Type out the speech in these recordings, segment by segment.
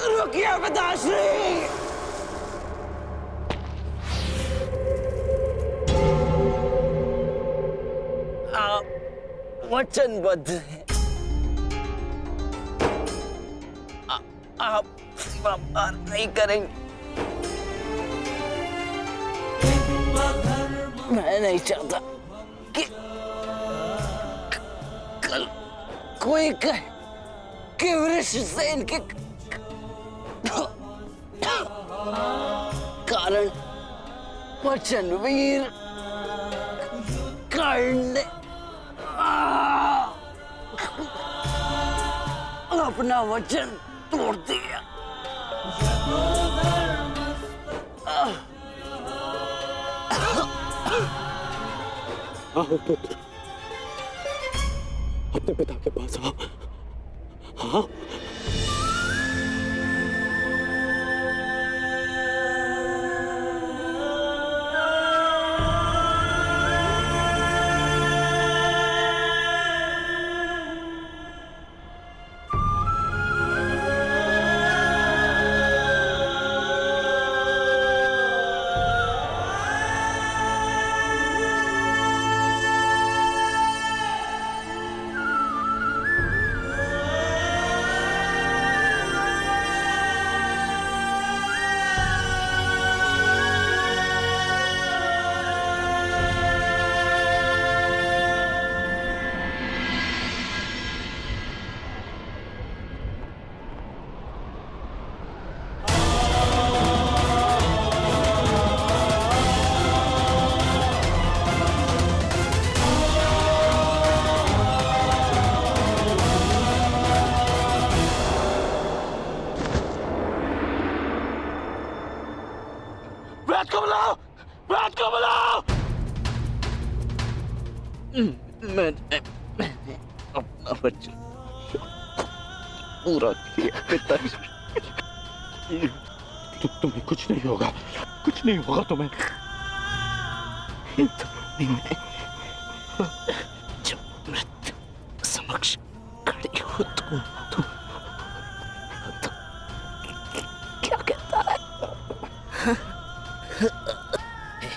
रुकिए पिताश्री। आप वचनबद्ध हैं। आप व्यापार नहीं करेंगे। मैं नहीं चाहता कि कल कोई कहे कि वृषसेन के कारण वचनवीर कर्ण ने अपना वचन तोड़ दिया। आओ पुत्र, अपने पिता के पास आओ। हाँ, व्रत को बुलाओ, व्रत को बुलाओ। मैंने अपना वचन पूरा किया पिताश्री। तुम्हें कुछ नहीं होगा, कुछ नहीं होगा तुम्हें। जब मृत्यु समक्ष खड़ी हो तुम तो क्या कहता है?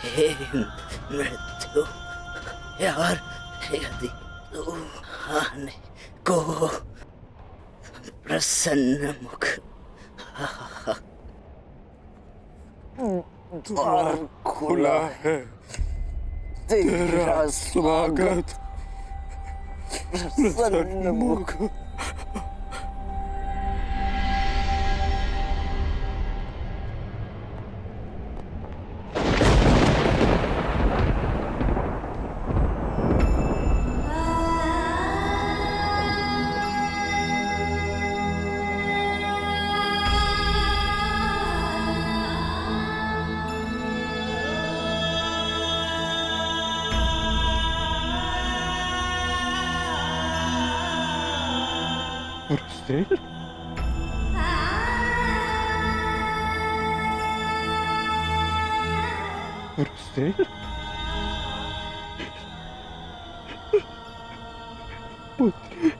हे मृत्यु, यार यदि तू आने को प्रसन्न मुख द्वार खुला है, तेरा स्वागत प्रसन्न मुख। वृषसेन, वृषसेन, पुत्र।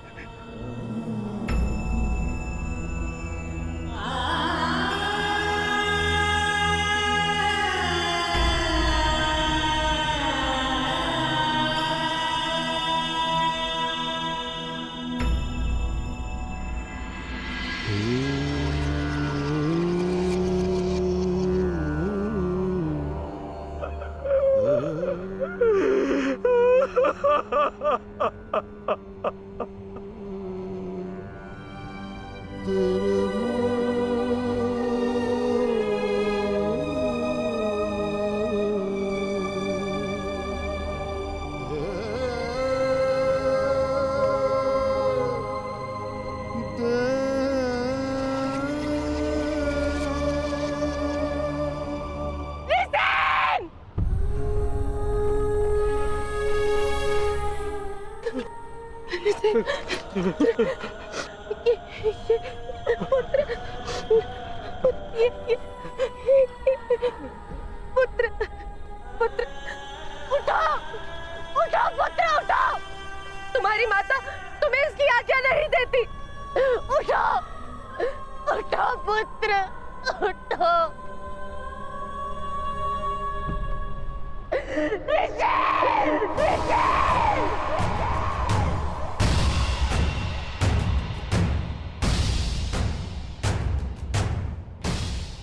पुत्र पुत्र उठो उठो पुत्र उठो। तुम्हारी माता तुम्हें इसकी आज्ञा नहीं देती। उठो उठो पुत्र उठो।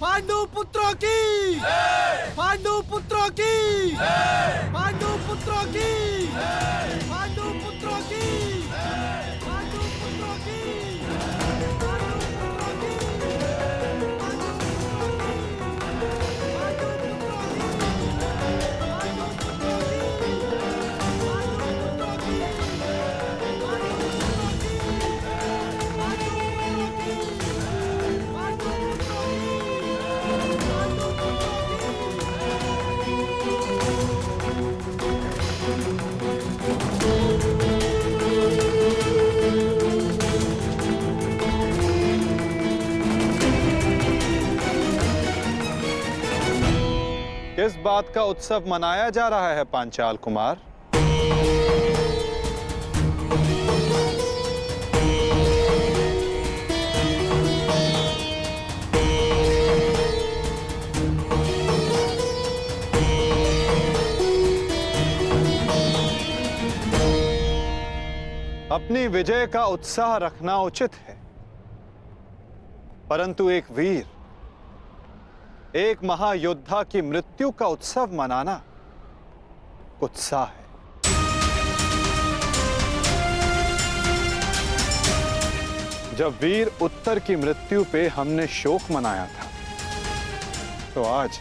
पांडु पुत्रों की पांडु पुत्रों की पांडु पुत्रों की पांडु पुत्रों की पांडु पुत्रों की किस बात का उत्सव मनाया जा रहा है पांचाल कुमार? अपनी विजय का उत्साह रखना उचित है, परंतु एक वीर, एक महायोद्धा की मृत्यु का उत्सव मनाना कुत्सा है। जब वीर उत्तर की मृत्यु पे हमने शोक मनाया था, तो आज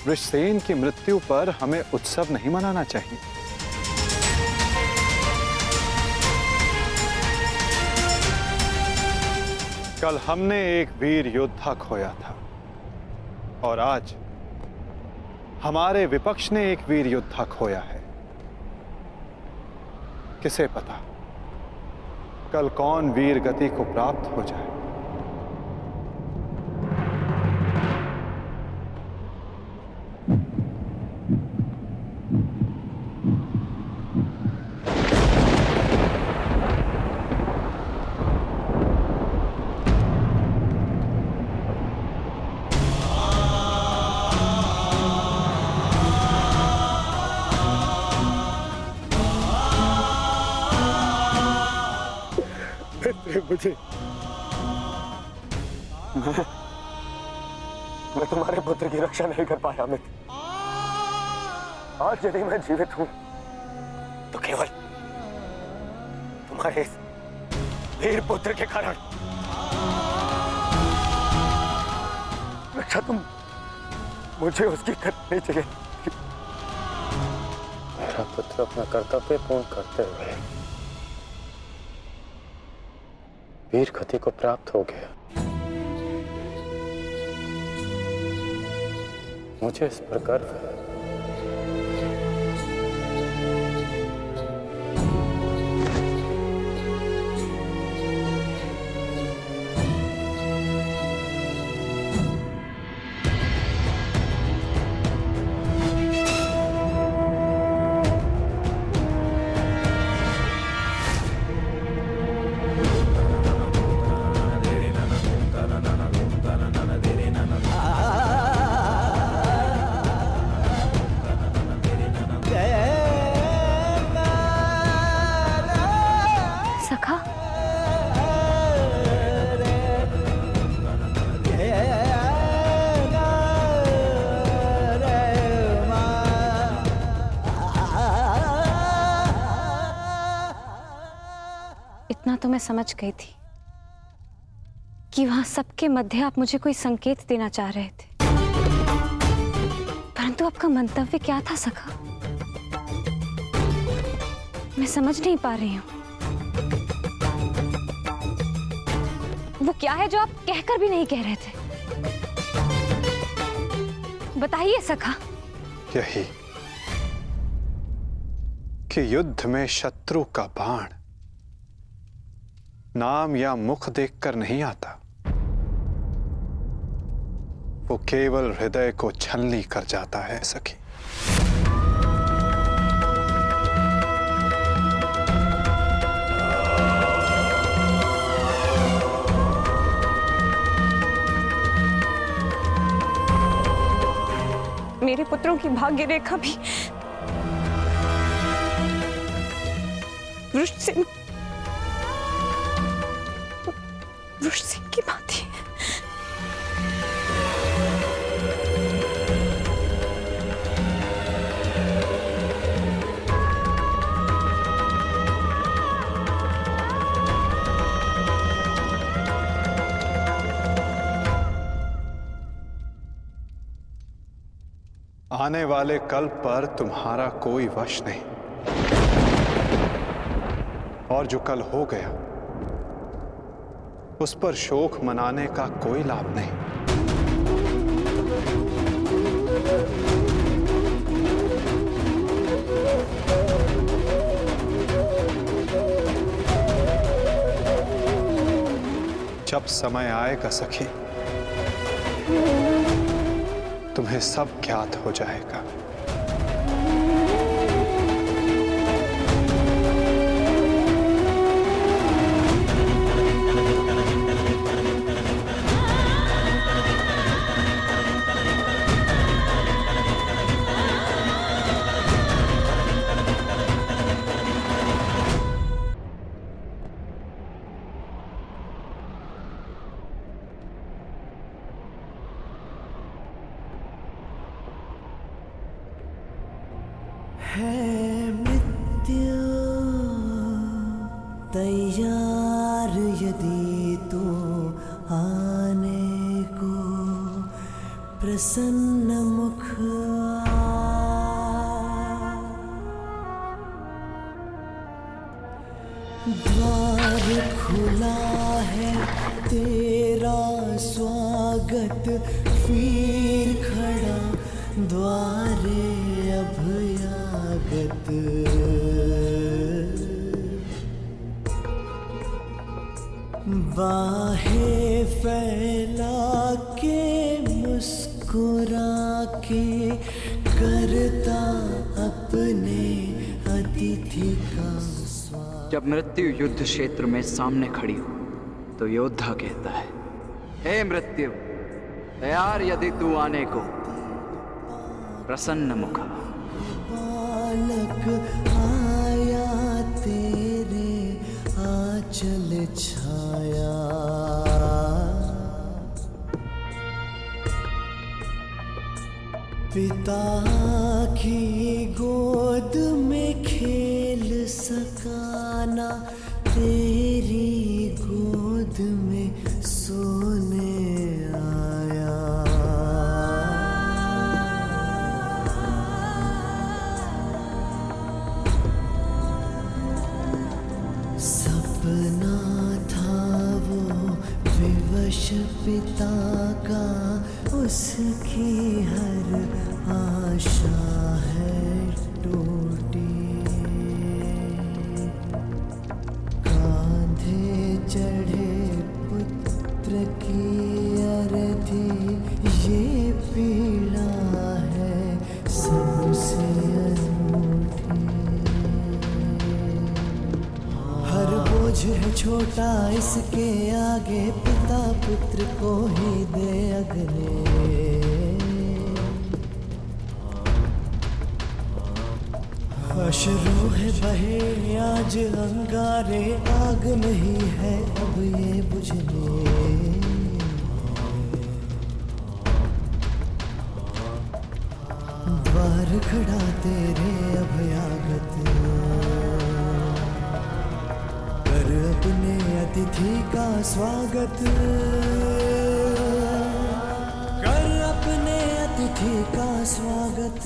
वृषसेन की मृत्यु पर हमें उत्सव नहीं मनाना चाहिए। कल हमने एक वीर योद्धा खोया था और आज हमारे विपक्ष ने एक वीर योद्धा खोया है। किसे पता कल कौन वीर गति को प्राप्त हो जाए। मुझे मैं तुम्हारे पुत्र की रक्षा नहीं कर पाया मित्र। आज यदि मैं जीवित हूं तो केवल तुम्हारे इस वीर पुत्र के कारण। रक्षा तुम मुझे उसकी करनी चाहिए। मेरा पुत्र अपना कर्तव्य पूर्ण करते हुए वीर गति को प्राप्त हो गया। मुझे इस पर गर्व है। इतना तो मैं समझ गई थी कि वहां सबके मध्य आप मुझे कोई संकेत देना चाह रहे थे, परंतु आपका मंतव्य क्या था सखा? मैं समझ नहीं पा रही हूं। वो क्या है जो आप कहकर भी नहीं कह रहे थे? बताइए सखा। यही कि युद्ध में शत्रु का बाण नाम या मुख देखकर नहीं आता, वो केवल हृदय को छलनी कर जाता है सखी। मेरे पुत्रों की भाग्य रेखा भी वृषसिंह की भांति है। आने वाले कल पर तुम्हारा कोई वश नहीं, और जो कल हो गया उस पर शोक मनाने का कोई लाभ नहीं। जब समय आएगा सखी, तुम्हें सब ज्ञात हो जाएगा। है मृत्यु तैयार यदि तू आने को, प्रसन्न मुख द्वार खुला है तेरा स्वागत, वीर खड़ा द्वारे अभयागत। बाहें फैला के मुस्कुरा के करता अपने अतिथि का स्वागत। जब मृत्यु युद्ध क्षेत्र में सामने खड़ी हो तो योद्धा कहता है, हे मृत्यु, तैयार यदि तू आने को, प्रसन्न मुखा। बालक आया तेरे आंचल छाया, पिता की गोद में खेल सकाना, तेरी गोद में सोने आया। सपना था वो विवश पिता का, उसकी हर आशा है टूटी। कांधे चढ़े पुत्र की अर्थी, ये पीड़ा है सबसे अनूठी। हर बोझ है छोटा इसके आगे, पिता पुत्र को ही दे अगले। अश्रु है बहे आज अंगारे, आग नहीं है अब ये बुझने। द्वार खड़ा तेरे अभयागत, कर अपने अतिथि का स्वागत, कर अपने अतिथि का स्वागत।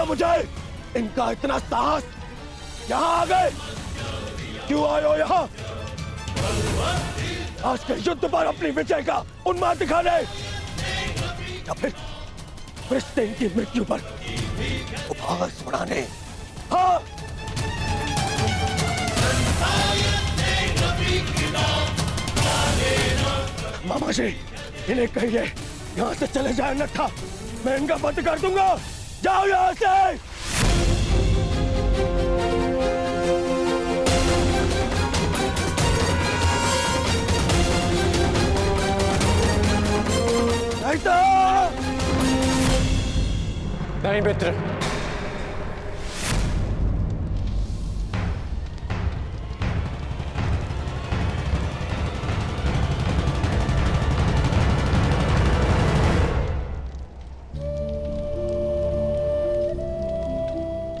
मुझे इनका इतना साहस। यहाँ आ गए, क्यों आए हो यहाँ? आज के युद्ध पर अपनी विजय का उन्माद दिखाने या फिर वृषसेन की मृत्यु पर उपहास उड़ाने? हाँ, मामा जी इन्हें कहिए यहाँ से चले जाए, अन्यथा मैं इनका बंद कर दूंगा। जाओ यहाँ से। नहीं मित्र,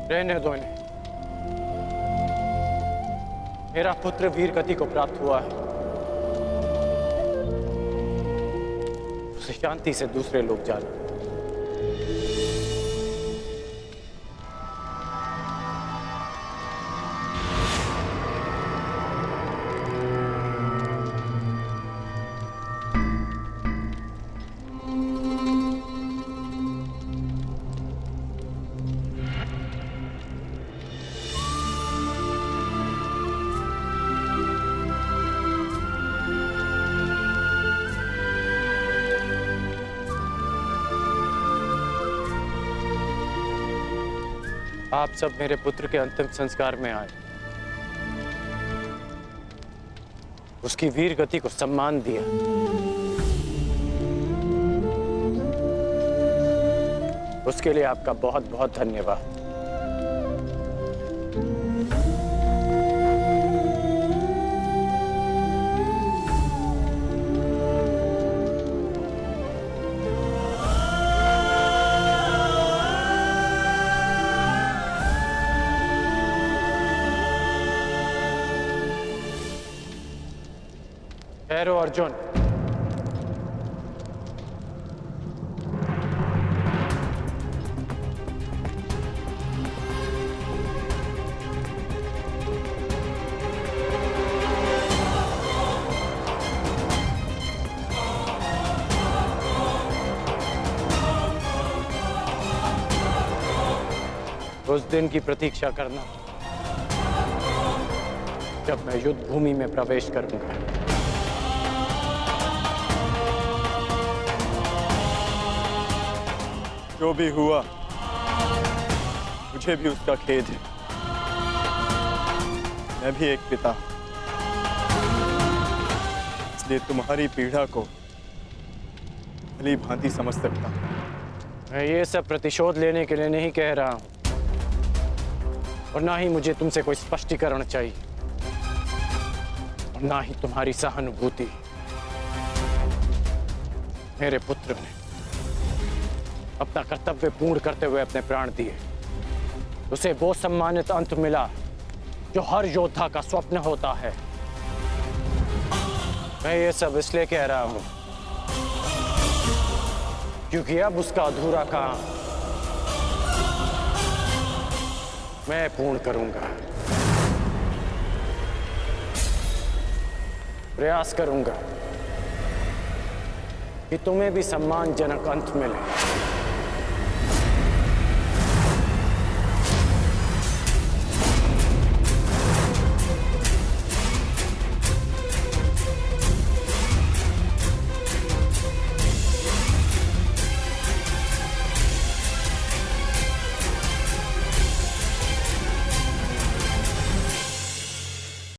रहने दो इन्हें। मेरा पुत्र वीर गति को प्राप्त हुआ है, उसे शांति से दूसरे लोग जाने। आप सब मेरे पुत्र के अंतिम संस्कार में आए, उसकी वीर गति को सम्मान दिया। उसके लिए आपका बहुत बहुत धन्यवाद। ठहरो अर्जुन, उस दिन की प्रतीक्षा करना जब मैं युद्ध भूमि में प्रवेश करूंगा। जो भी हुआ मुझे भी उसका खेद है। मैं भी एक पिता, इसलिए तुम्हारी पीड़ा को भली भांति समझ सकता हूं। मैं ये सब प्रतिशोध लेने के लिए नहीं कह रहा हूं, और ना ही मुझे तुमसे कोई स्पष्टीकरण चाहिए, और ना ही तुम्हारी सहानुभूति। मेरे पुत्र ने अपना कर्तव्य पूर्ण करते हुए अपने प्राण दिए, उसे वो सम्मानित अंत मिला जो हर योद्धा का स्वप्न होता है। मैं ये सब इसलिए कह रहा हूं क्योंकि अब उसका अधूरा काम मैं पूर्ण करूंगा। प्रयास करूंगा कि तुम्हें भी सम्मानजनक अंत मिले।